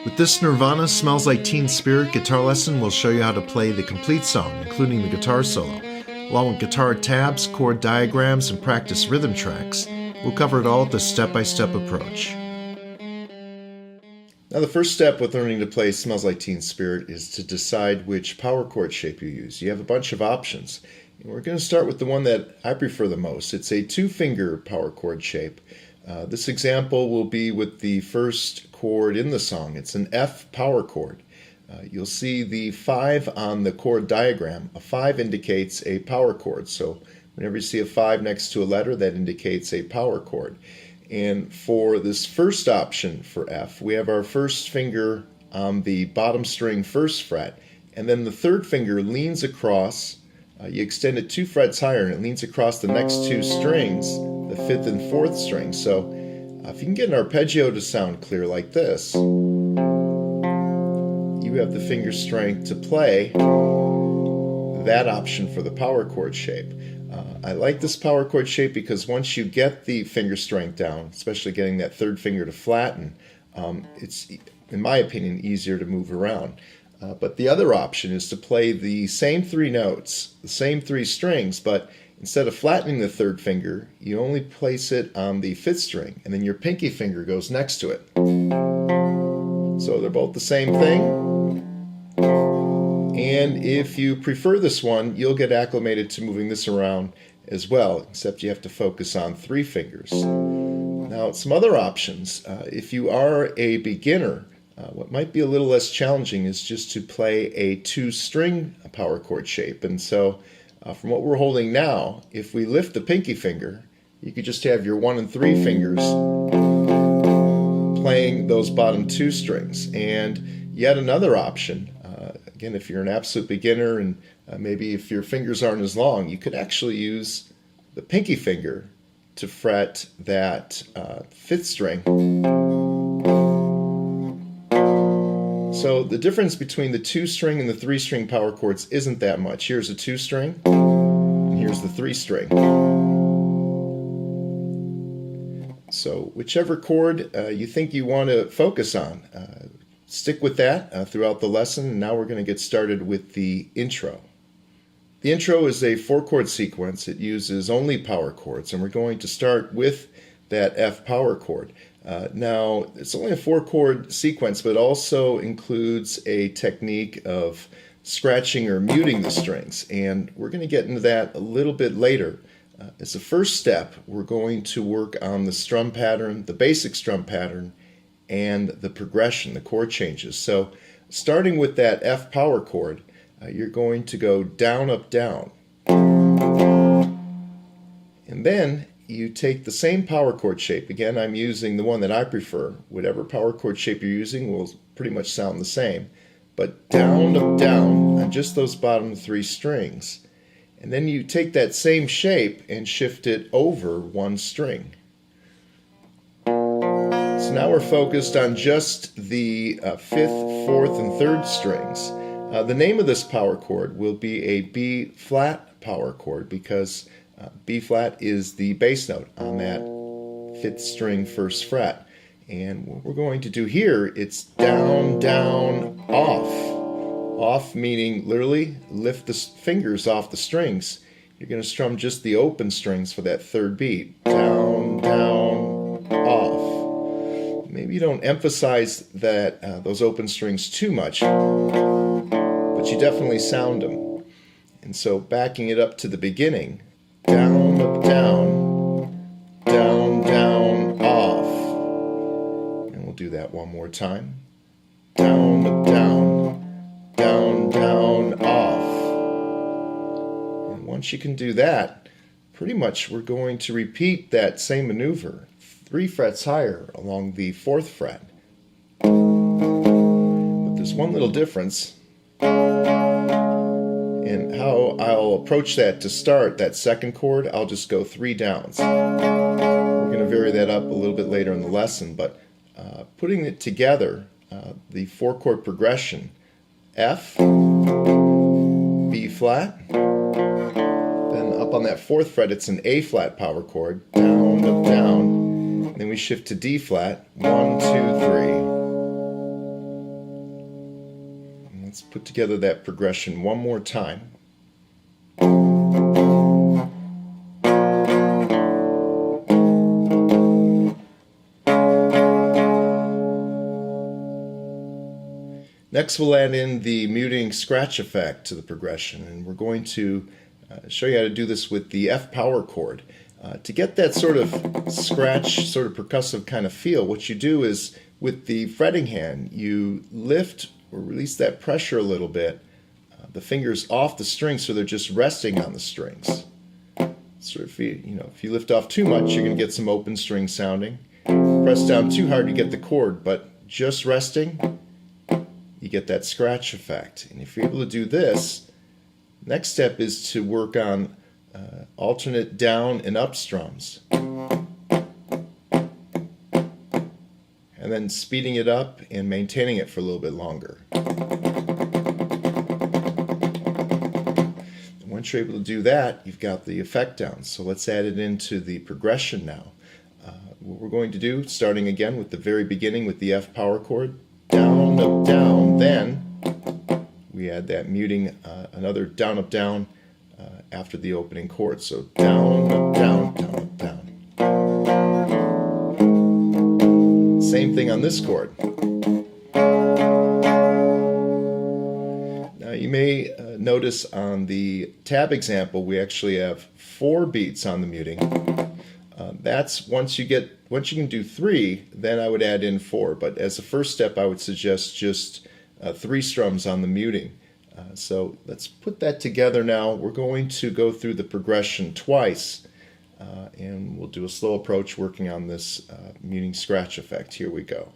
With this Nirvana Smells Like Teen Spirit guitar lesson, we'll show you how to play the complete song, including the guitar solo, along with guitar tabs, chord diagrams, and practice rhythm tracks. We'll cover it all with a step-by-step approach. Now the first step with learning to play Smells Like Teen Spirit is to decide which power chord shape you use. You have a bunch of options. And we're going to start with the one that I prefer the most. It's a two-finger power chord shape. This example will be with the first chord in the song. It's an F power chord. You'll see the 5 on the chord diagram. A 5 indicates a power chord. So whenever you see a 5 next to a letter, that indicates a power chord. And for this first option for F, we have our first finger on the bottom string first fret, and then the third finger leans across. You extend it 2 frets higher, and it leans across the next 2 strings, the 5th and 4th string. So if you can get an arpeggio to sound clear like this, you have the finger strength to play that option for the power chord shape. I like this power chord shape because once you get the finger strength down, especially getting that third finger to flatten, it's, in my opinion, easier to move around. But the other option is to play the same 3 notes, the same 3 strings, but instead of flattening the third finger, you only place it on the 5th string, and then your pinky finger goes next to it. So they're both the same thing. And if you prefer this one, you'll get acclimated to moving this around as well, except you have to focus on 3 fingers. Now, some other options. If you are a beginner, what might be a little less challenging is just to play a 2-string power chord shape. And so from what we're holding now, if we lift the pinky finger, you could just have your 1 and 3 fingers playing those bottom 2 strings. And yet another option, again, if you're an absolute beginner and maybe if your fingers aren't as long, you could actually use the pinky finger to fret that 5th string. So the difference between the 2-string and the 3-string power chords isn't that much. Here's a 2-string, and here's the 3-string. So whichever chord you think you want to focus on, stick with that throughout the lesson. And now we're going to get started with the intro. The intro is a 4-chord sequence. It uses only power chords, and we're going to start with that F power chord. Now, it's only a 4-chord sequence, but also includes a technique of scratching or muting the strings, and we're going to get into that a little bit later. As a first step, we're going to work on the strum pattern, the basic strum pattern, and the progression, the chord changes. So, starting with that F power chord, you're going to go down, up, down. And then you take the same power chord shape. Again, I'm using the one that I prefer. Whatever power chord shape you're using will pretty much sound the same. But down, up, down on just those bottom 3 strings. And then you take that same shape and shift it over 1 string. So now we're focused on just the 5th, 4th, and 3rd strings. The name of this power chord will be a B flat power chord because B flat is the bass note on that 5th string first fret. And what we're going to do here, it's down, down, off. Off meaning literally lift the fingers off the strings. You're going to strum just the open strings for that 3rd beat. Down, down, off. Maybe you don't emphasize that those open strings too much, but you definitely sound them. And so backing it up to the beginning, down, up, down, down, down, off. And we'll do that one more time. Down, up, down, down, down, off. And once you can do that, pretty much we're going to repeat that same maneuver 3 frets higher along the 4th fret. But there's one little difference in how I'll approach that to start that 2nd chord. I'll just go 3 downs. We're going to vary that up a little bit later in the lesson, but putting it together, the 4-chord progression, F, B flat, then up on that 4th fret it's an A flat power chord, down, up, down, then we shift to D flat, 1, 2, 3. put together that progression one more time. Next, we'll add in the muting scratch effect to the progression, and we're going to show you how to do this with the F power chord. To get that sort of scratch, sort of percussive kind of feel, what you do is with the fretting hand, you lift or release that pressure a little bit, the fingers off the strings so they're just resting on the strings. So if you lift off too much, you're going to get some open string sounding. Press down too hard to get the chord, but just resting, you get that scratch effect. And if you're able to do this, next step is to work on alternate down and up strums. And then speeding it up and maintaining it for a little bit longer. And once you're able to do that, you've got the effect down. So let's add it into the progression now. What we're going to do, starting again with the very beginning with the F power chord, down, up, down, then we add that muting, another down, up, down after the opening chord. So down, up, down, down, up, down. Same thing on this chord. Now you may notice on the tab example we actually have 4 beats on the muting. That's once you can do 3, then I would add in 4. But as a first step, I would suggest just 3 strums on the muting. So let's put that together now. We're going to go through the progression twice, and we'll do a slow approach working on this muting scratch effect. Here we go.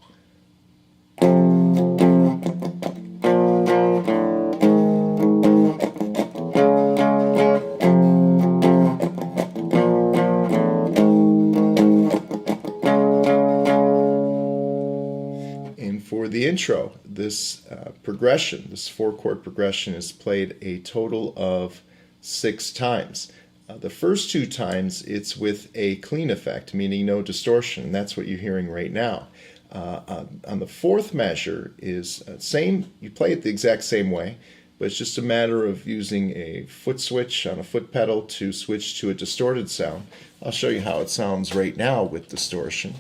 For the intro, this progression, this 4-chord progression, is played a total of 6 times. The first 2 times it's with a clean effect, meaning no distortion, and that's what you're hearing right now. On the 4th measure is same, you play it the exact same way, but it's just a matter of using a foot switch on a foot pedal to switch to a distorted sound. I'll show you how it sounds right now with distortion.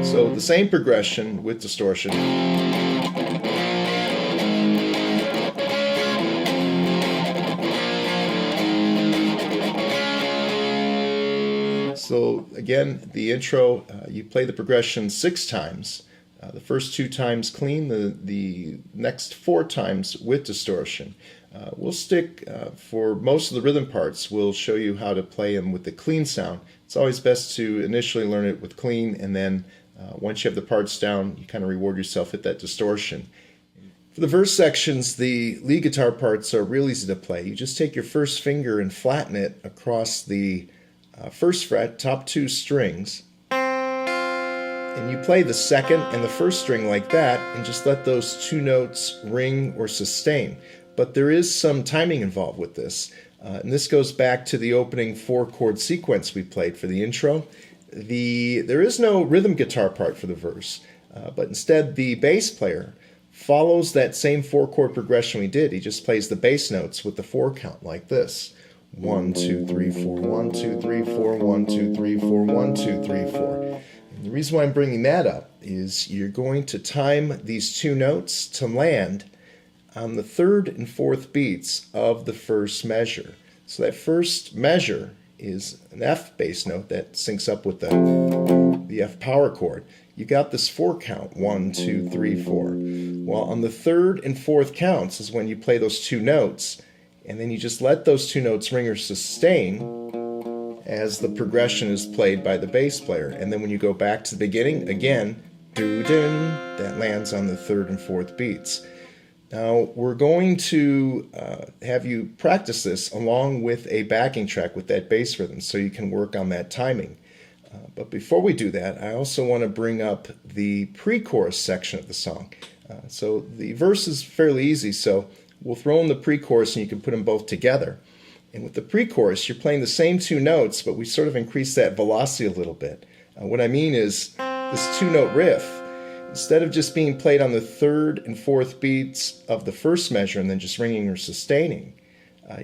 So the same progression with distortion. So again, the intro, you play the progression 6 times. The first 2 times clean, the next 4 times with distortion. We'll stick, for most of the rhythm parts, we'll show you how to play them with the clean sound. It's always best to initially learn it with clean, and then once you have the parts down, you kind of reward yourself with that distortion. For the verse sections, the lead guitar parts are real easy to play. You just take your first finger and flatten it across the first fret, top 2 strings, and you play the 2nd and the 1st string like that, and just let those 2 notes ring or sustain. But there is some timing involved with this, and this goes back to the opening 4-chord sequence we played for the intro. There is no rhythm guitar part for the verse, but instead the bass player follows that same 4-chord progression we did. He just plays the bass notes with the 4 count like this. 1, 2, 3, 4, 1, 2, 3, 4, 1, 2, 3, 4, 1, 2, 3, 4. And the reason why I'm bringing that up is you're going to time these 2 notes to land on the 3rd and 4th beats of the first measure. So that first measure is an F bass note that syncs up with the F power chord. You got this 4 count, 1, 2, 3, 4. Well, on the 3rd and 4th counts is when you play those 2 notes, and then you just let those 2 notes ring or sustain as the progression is played by the bass player. And then when you go back to the beginning, again, doo-dun, that lands on the 3rd and 4th beats. Now, we're going to have you practice this along with a backing track with that bass rhythm so you can work on that timing. But before we do that, I also want to bring up the pre-chorus section of the song. So the verse is fairly easy, so we'll throw in the pre-chorus and you can put them both together. And with the pre-chorus, you're playing the same 2 notes, but we sort of increase that velocity a little bit. What I mean is this 2-note riff, Instead of just being played on the third and fourth beats of the first measure and then just ringing or sustaining,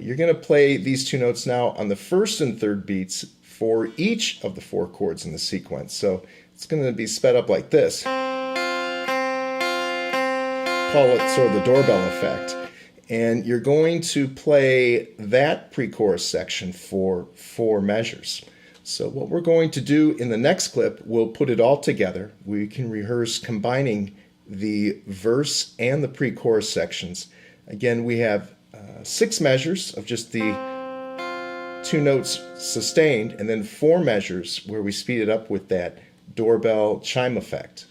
you're going to play these two notes now on the first and third beats for each of the four chords in the sequence. So it's going to be sped up like this. Call it sort of the doorbell effect. And you're going to play that pre-chorus section for 4 measures. So what we're going to do in the next clip, we'll put it all together. We can rehearse combining the verse and the pre-chorus sections. Again, we have 6 measures of just the 2 notes sustained, and then 4 measures where we speed it up with that doorbell chime effect.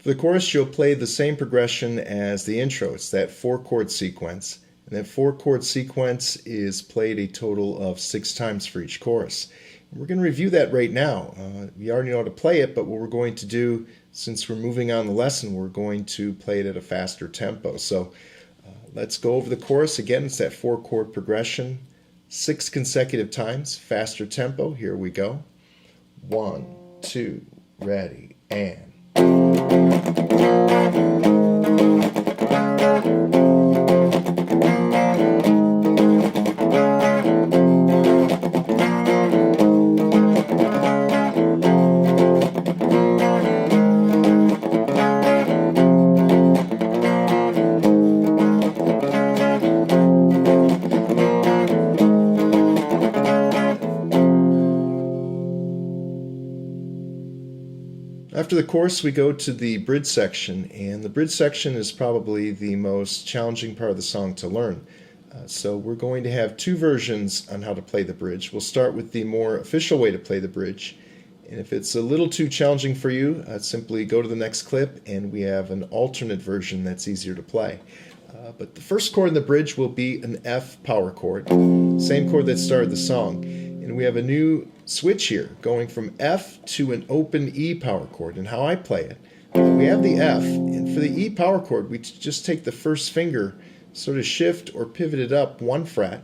For the chorus, you'll play the same progression as the intro. It's that 4-chord sequence. And that 4-chord sequence is played a total of 6 times for each chorus. And we're going to review that right now. We already know how to play it, but what we're going to do, since we're moving on the lesson, we're going to play it at a faster tempo. So let's go over the chorus. Again, it's that 4-chord progression, 6 consecutive times, faster tempo. Here we go. 1, 2, ready, and... After the chorus, we go to the bridge section, and the bridge section is probably the most challenging part of the song to learn. So we're going to have 2 versions on how to play the bridge. We'll start with the more official way to play the bridge, and if it's a little too challenging for you, simply go to the next clip, and we have an alternate version that's easier to play. But the first chord in the bridge will be an F power chord, same chord that started the song. And we have a new switch here, going from F to an open E power chord. And how I play it, we have the F, and for the E power chord, we just take the first finger, sort of shift or pivot it up 1 fret.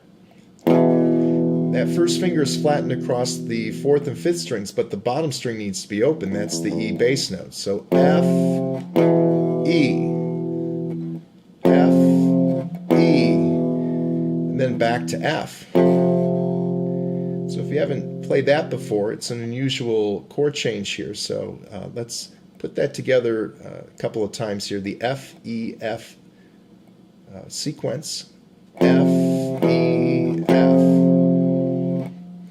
That first finger is flattened across the 4th and 5th strings, but the bottom string needs to be open. That's the E bass note. So F, E, F, E, and then back to F. So if you haven't played that before, it's an unusual chord change here. So let's put that together a couple of times here. The F, E, F sequence. F, E, F.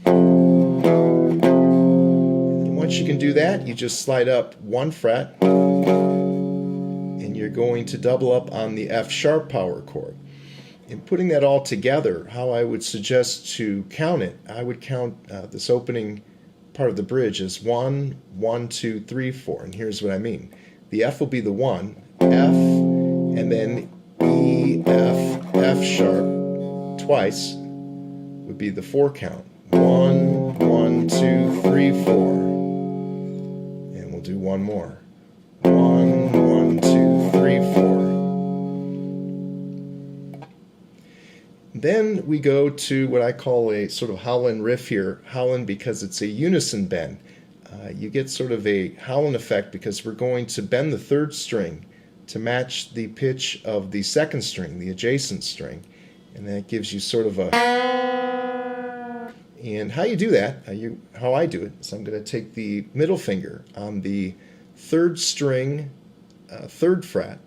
And once you can do that, you just slide up 1 fret, and you're going to double up on the F sharp power chord. In putting that all together, how I would suggest to count it, I would count this opening part of the bridge as 1, 1, 2, 3, 4. And here's what I mean. The F will be the 1, F, and then E, F, F sharp twice would be the 4 count. 1, 1, 2, 3, 4. And we'll do one more. 1, 1, 2, 3, 4. Then we go to what I call a sort of Howlin' riff here. Howlin' because it's a unison bend. You get sort of a Howlin' effect because we're going to bend the 3rd string to match the pitch of the 2nd string, the adjacent string. And that gives you sort of a... And how you do that, how I do it, is I'm going to take the middle finger on the 3rd string, 3rd fret,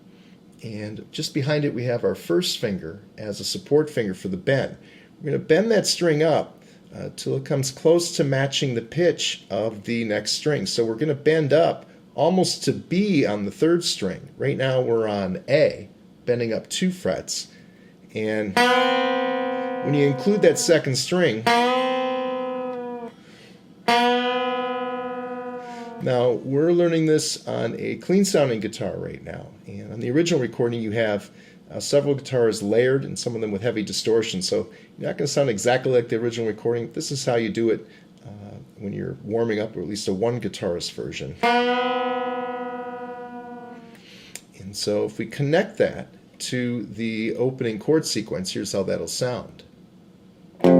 and just behind it we have our 1st finger as a support finger for the bend. We're going to bend that string up till it comes close to matching the pitch of the next string. So we're going to bend up almost to B on the 3rd string. Right now we're on A, bending up 2 frets. And when you include that 2nd string, now we're learning this on a clean sounding guitar right now. And on the original recording you have several guitars layered and some of them with heavy distortion. So you're not going to sound exactly like the original recording. This is how you do it when you're warming up, or at least a one guitarist version. And so if we connect that to the opening chord sequence, here's how that'll sound. And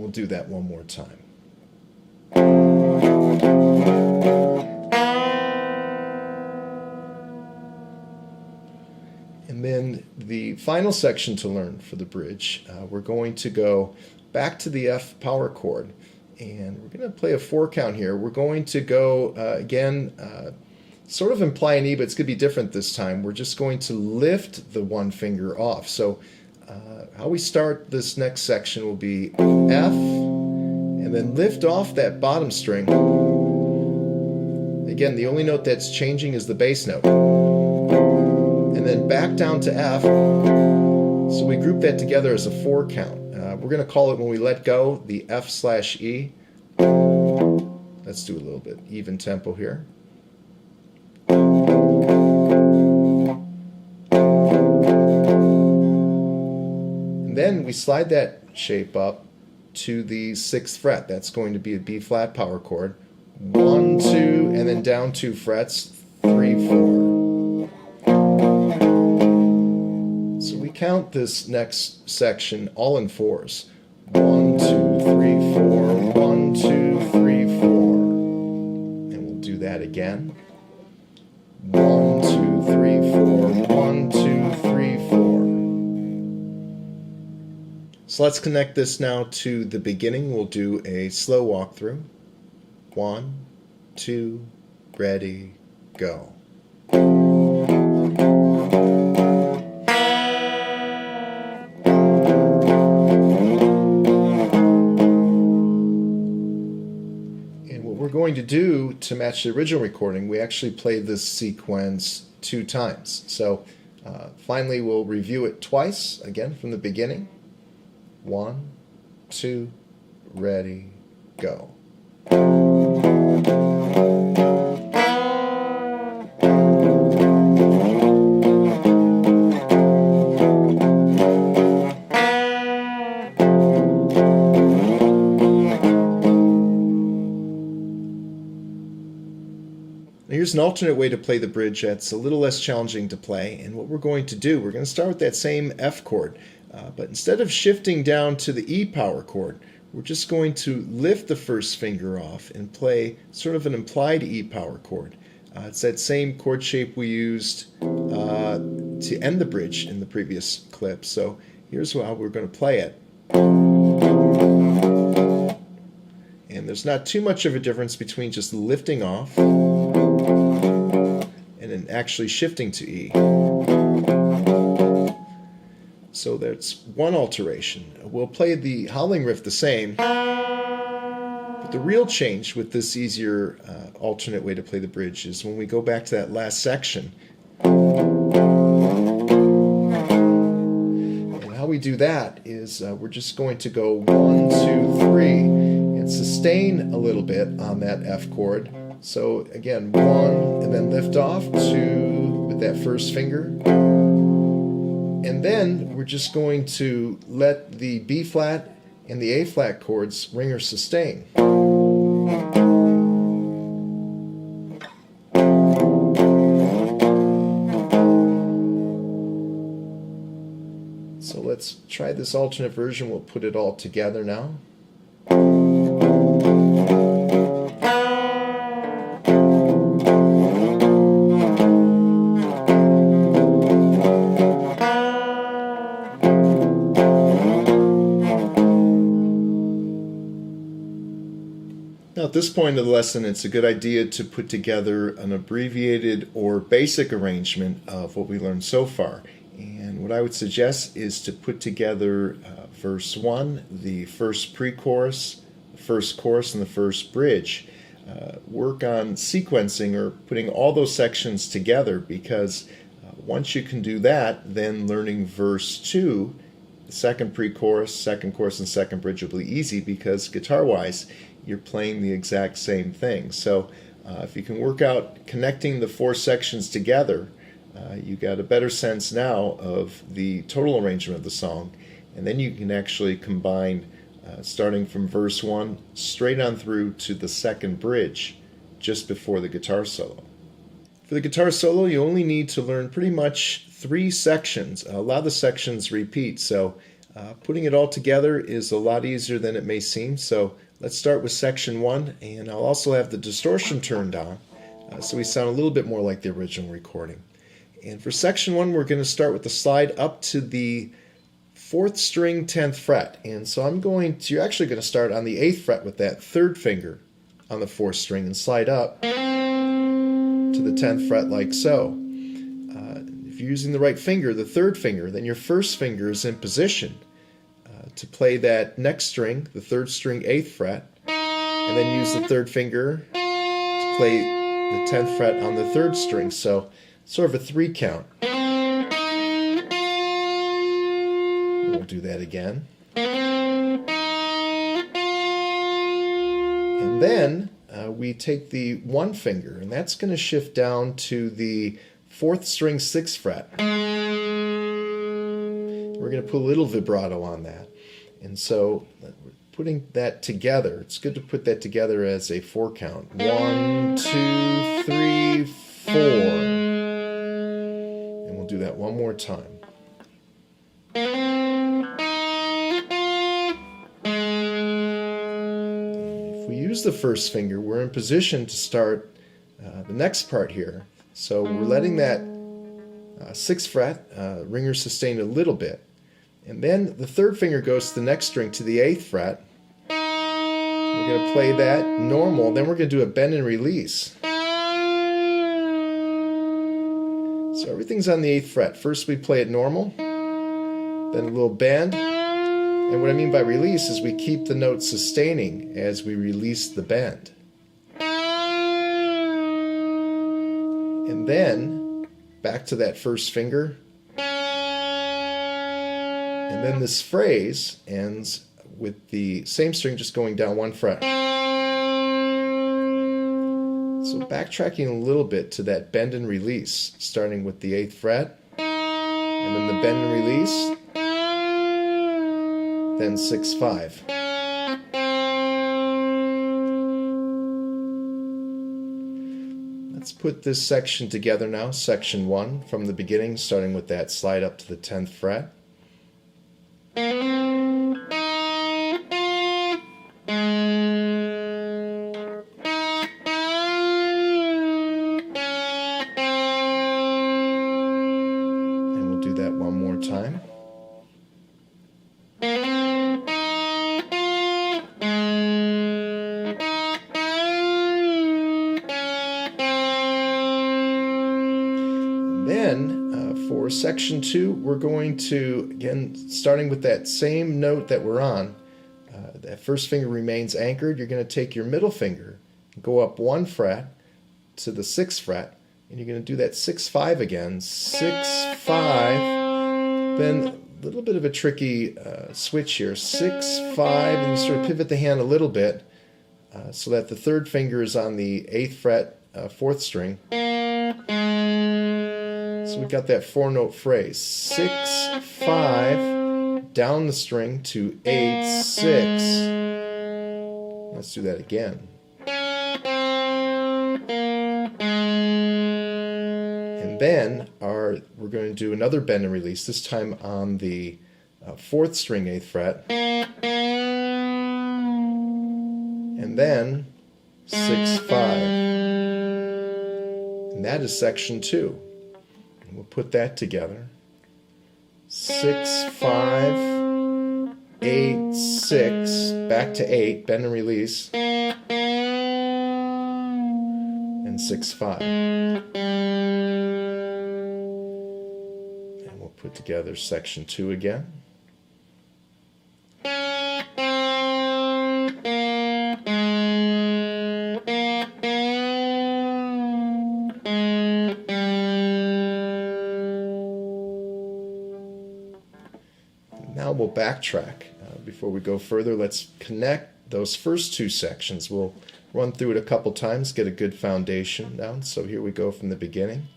we'll do that one more time. And then the final section to learn for the bridge, we're going to go back to the F power chord, and we're going to play a 4 count here. We're going to go again, sort of imply an E, but it's going to be different this time. We're just going to lift the 1 finger off. So how we start this next section will be F, and then lift off that bottom string. Again, the only note that's changing is the bass note. And then back down to F. So we group that together as a 4 count. We're going to call it, when we let go, the F/E. Let's do a little bit even tempo here. And then we slide that shape up to the 6th fret. That's going to be a B flat power chord. 1, 2, and then down 2 frets, 3, 4. So we count this next section all in 4s. 1, 2, 3, 4, 1, 2, 3, 4. And we'll do that again. 1, 2, 3, 4, 1, 2, 3, 4. So let's connect this now to the beginning. We'll do a slow walkthrough. 1, 2, ready, go. Going to do to match the original recording, we actually played this sequence 2 times. So finally we'll review it twice, again from the beginning. 1, 2, ready, go. Here's an alternate way to play the bridge that's a little less challenging to play, and what we're going to do, we're going to start with that same F chord, but instead of shifting down to the E power chord, we're just going to lift the 1st finger off and play sort of an implied E power chord. It's that same chord shape we used to end the bridge in the previous clip, so here's how we're going to play it. And there's not too much of a difference between just lifting off and then actually shifting to E. So that's one alteration. We'll play the howling riff the same, but the real change with this easier alternate way to play the bridge is when we go back to that last section. And how we do that is we're just going to go 1, 2, 3 and sustain a little bit on that F chord. So again, 1, and then lift off, 2 with that 1st finger. And then we're just going to let the B flat and the A flat chords ring or sustain. So let's try this alternate version. We'll put it all together now. Now at this point of the lesson, it's a good idea to put together an abbreviated or basic arrangement of what we learned so far. And what I would suggest is to put together verse 1, the first pre-chorus, the first chorus and the first bridge. Work on sequencing or putting all those sections together, because once you can do that, then learning verse 2, the second pre-chorus, second chorus, and second bridge will be easy, because guitar-wise, you're playing the exact same thing. So if you can work out connecting the 4 sections together, you got a better sense now of the total arrangement of the song, and then you can actually combine starting from verse 1 straight on through to the second bridge just before the guitar solo. For the guitar solo, you only need to learn pretty much 3 sections. A lot of the sections repeat, so putting it all together is a lot easier than it may seem. So let's start with section 1, and I'll also have the distortion turned on so we sound a little bit more like the original recording. And for section 1, we're going to start with the slide up to the 4th string, 10th fret. And so you're actually going to start on the 8th fret with that 3rd finger on the 4th string and slide up to the 10th fret like so. If you're using the right finger, the 3rd finger, then your 1st finger is in position to play that next string, the 3rd string, 8th fret, and then use the 3rd finger to play the 10th fret on the 3rd string. So sort of a 3 count. We'll do that again. And then we take the 1 finger, and that's going to shift down to the 4th string, 6th fret. We're going to put a little vibrato on that. And so putting that together, it's good to put that together as a 4 count. 1, 2, 3, 4. And we'll do that one more time. The 1st finger, we're in position to start the next part here. So we're letting that 6th fret ringer sustain a little bit, and then the 3rd finger goes to the next string to the 8th fret. We're going to play that normal, then we're going to do a bend and release. So everything's on the 8th fret. First we play it normal, then a little bend. And what I mean by release is we keep the note sustaining as we release the bend. And then back to that 1st finger. And then this phrase ends with the same string just going down 1 fret. So backtracking a little bit to that bend and release, starting with the 8th fret, and then the bend and release, then 6, 5. Let's put this section together now. Section 1 from the beginning, starting with that slide up to the 10th fret. And we'll do that one more time. For section 2, we're going to, again, starting with that same note that we're on, that 1st finger remains anchored. You're going to take your middle finger, go up 1 fret to the 6th fret, and you're going to do that 6, 5 again. 6, 5, then a little bit of a tricky switch here. 6, 5, and you sort of pivot the hand a little bit so that the 3rd finger is on the 8th fret, 4th string. So we've got that 4-note phrase. 6, 5, down the string to 8, 6. Let's do that again. And then we're going to do another bend and release, this time on the 4th string, 8th fret. And then 6, 5. And that is section 2. We'll put that together. 6, 5, 8, 6, back to 8, bend and release, and 6, 5. And we'll put together section 2 again. we'll backtrack. Before we go further, let's connect those first two sections. We'll run through it a couple times, get a good foundation down. So here we go from the beginning.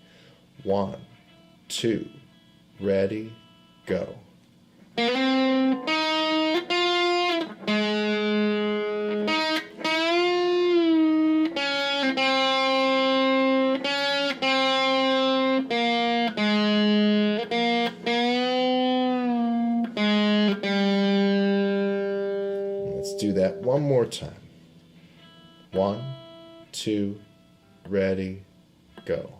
1, 2, ready, go. Let's do that one more time. 1, 2, ready, go.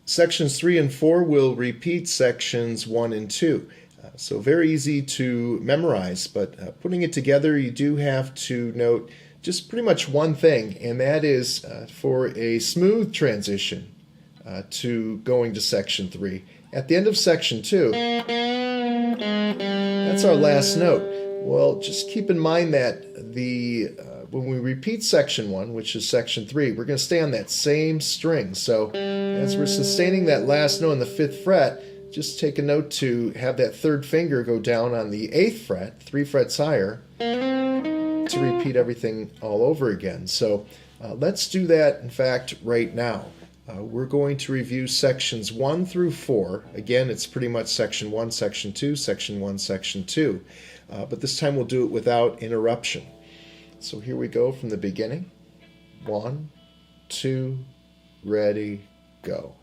Sections 3 and 4 will repeat sections 1 and 2. So very easy to memorize, but putting it together, you do have to note just pretty much one thing, and that is for a smooth transition to going to section 3. At the end of section 2, that's our last note. Well, just keep in mind that when we repeat section 1, which is section 3, we're going to stay on that same string. So as we're sustaining that last note on the 5th fret, just take a note to have that third finger go down on the 8th fret, 3 frets higher, to repeat everything all over again. So let's do that, in fact, right now. We're going to review sections 1 through 4. Again, it's pretty much section 1, section 2, section 1, section 2. But this time we'll do it without interruption. So here we go from the beginning. 1, 2, ready, go.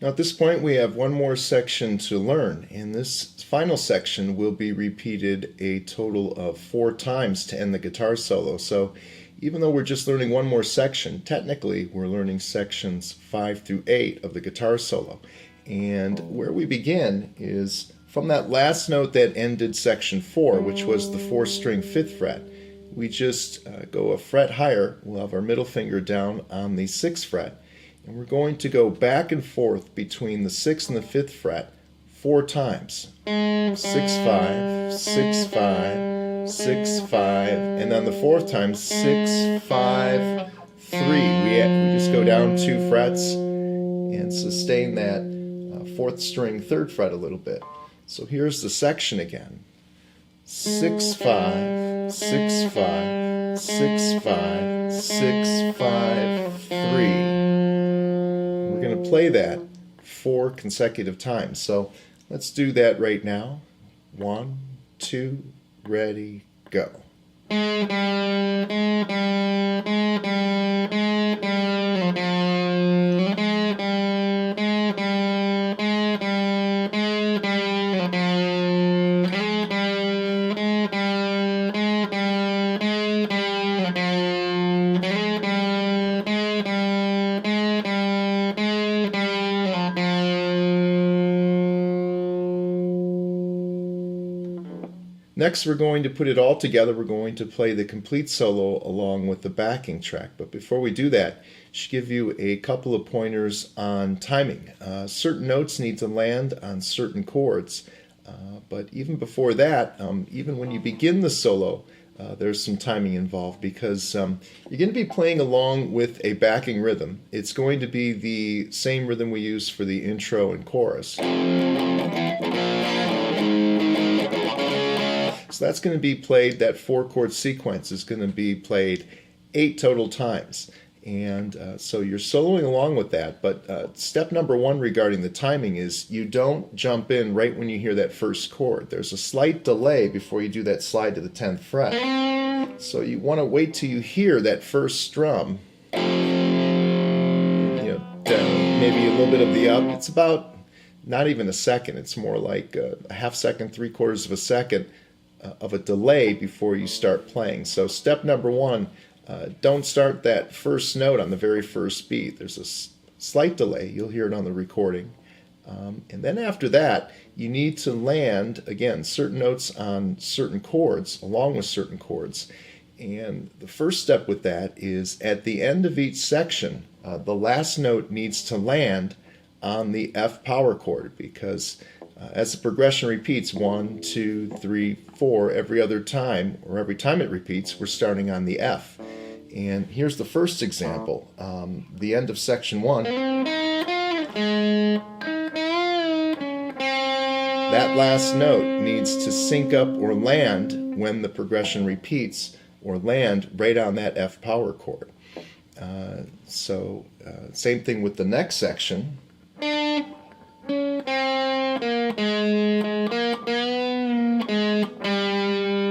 Now at this point we have one more section to learn, and this final section will be repeated a total of 4 times to end the guitar solo. So even though we're just learning one more section, technically we're learning sections 5 through 8 of the guitar solo. And where we begin is from that last note that ended section 4, which was the 4-string 5th fret. We just go a fret higher. We'll have our middle finger down on the 6th fret. And we're going to go back and forth between the 6th and the 5th fret 4 times. 6, 5, 6, 5, 6, 5, and then the 4th time, 6, 5, 3. We just go down 2 frets and sustain that 4th string 3rd fret a little bit. So here's the section again. 6, 5, 6, 5, 6, 5, 6, 5, 3. We're going to play that 4 consecutive times. So let's do that right now. 1, 2, ready, go. Next, we're going to put it all together. We're going to play the complete solo along with the backing track. But before we do that, I should give you a couple of pointers on timing. Certain notes need to land on certain chords. But even before that, even when you begin the solo, there's some timing involved because you're going to be playing along with a backing rhythm. It's going to be the same rhythm we use for the intro and chorus. So that's going to be played, that 4-chord sequence is going to be played 8 total times. And so you're soloing along with that, but step number 1 regarding the timing is you don't jump in right when you hear that first chord. There's a slight delay before you do that slide to the 10th fret. So you want to wait till you hear that first strum, down, maybe a little bit of the up. It's about not even a second. It's more like a half second, 3/4 of a second of a delay before you start playing. So step number one, don't start that first note on the very first beat. There's a slight delay. You'll hear it on the recording. And then after that, you need to land, again, certain notes on certain chords, along with certain chords. And the first step with that is at the end of each section, the last note needs to land on the F power chord, because as the progression repeats 1, 2, 3, 4 every other time, or every time it repeats, we're starting on the F. And here's the first example, the end of section 1. That last note needs to sync up or land when the progression repeats, or land right on that F power chord. Same thing with the next section.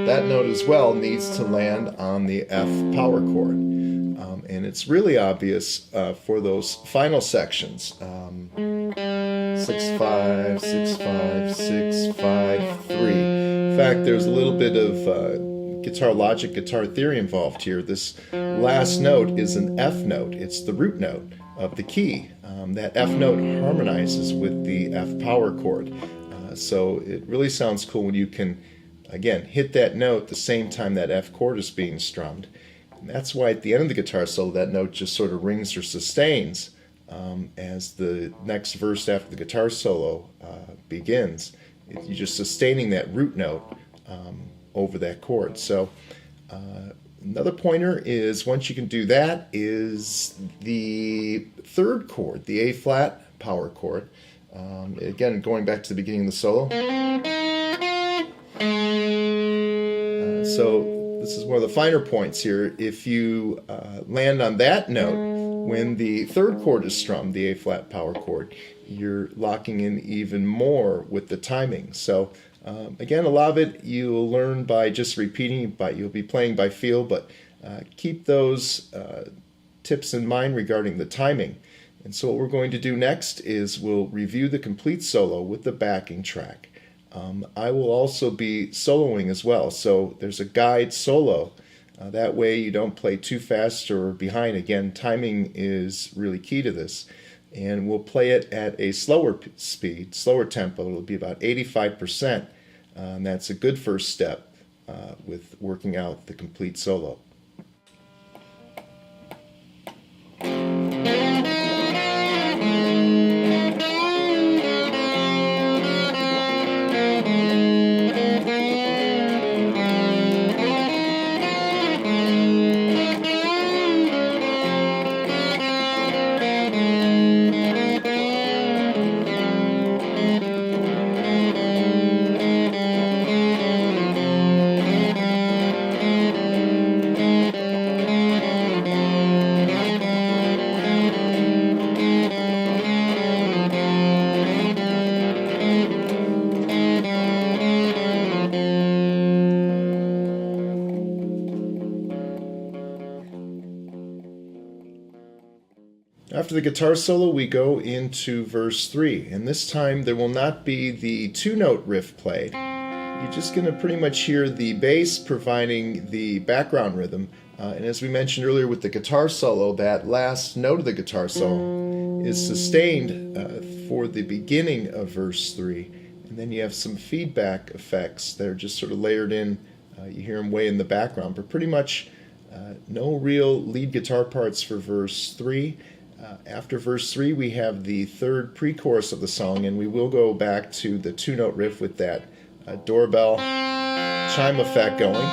That note as well needs to land on the F power chord. And it's really obvious for those final sections. 6, 5, 6, 5, 6, 5, 3. In fact, there's a little bit of guitar logic, guitar theory involved here. This last note is an F note. It's the root note of the key. That F note harmonizes with the F power chord. So it really sounds cool when you can, again, hit that note the same time that F chord is being strummed. And that's why at the end of the guitar solo, that note just sort of rings or sustains as the next verse after the guitar solo begins. You're just sustaining that root note over that chord. So another pointer is, once you can do that, is the third chord, the A flat power chord. Again, going back to the beginning of the solo. So this is one of the finer points here. If you land on that note when the third chord is strummed, the A flat power chord, you're locking in even more with the timing. So again, a lot of it you'll learn by just repeating, but you'll be playing by feel, but keep those tips in mind regarding the timing. And so what we're going to do next is we'll review the complete solo with the backing track. I will also be soloing as well, so there's a guide solo. That way you don't play too fast or behind. Again, timing is really key to this. And we'll play it at a slower speed, slower tempo. It'll be about 85%. And that's a good first step with working out the complete solo. After the guitar solo, we go into verse 3, and this time there will not be the two-note riff played. You're just going to pretty much hear the bass providing the background rhythm, and as we mentioned earlier with the guitar solo, that last note of the guitar solo is sustained for the beginning of verse 3, and then you have some feedback effects that are just sort of layered in. You hear them way in the background, but pretty much no real lead guitar parts for verse 3. After verse 3, we have the third pre-chorus of the song, and we will go back to the two-note riff with that doorbell chime effect going,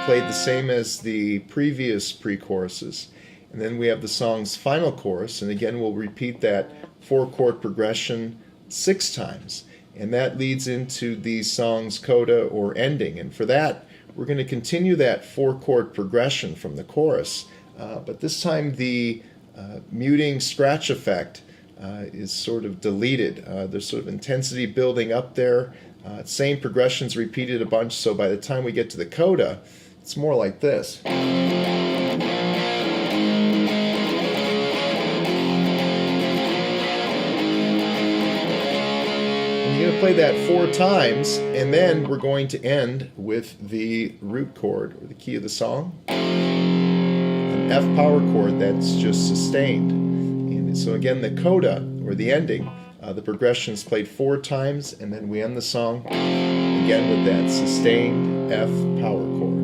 played the same as the previous pre-choruses. And then we have the song's final chorus, and again we'll repeat that 4-chord progression 6 times. And that leads into the song's coda or ending. And for that, we're going to continue that 4-chord progression from the chorus, but this time the muting scratch effect is sort of deleted. There's sort of intensity building up there. Same progressions repeated a bunch, so by the time we get to the coda, it's more like this. And you're going to play that 4 times, and then we're going to end with the root chord, or the key of the song, an F power chord that's just sustained. And so again, the coda, or the ending, the progression is played 4 times, and then we end the song again with that sustained F power chord.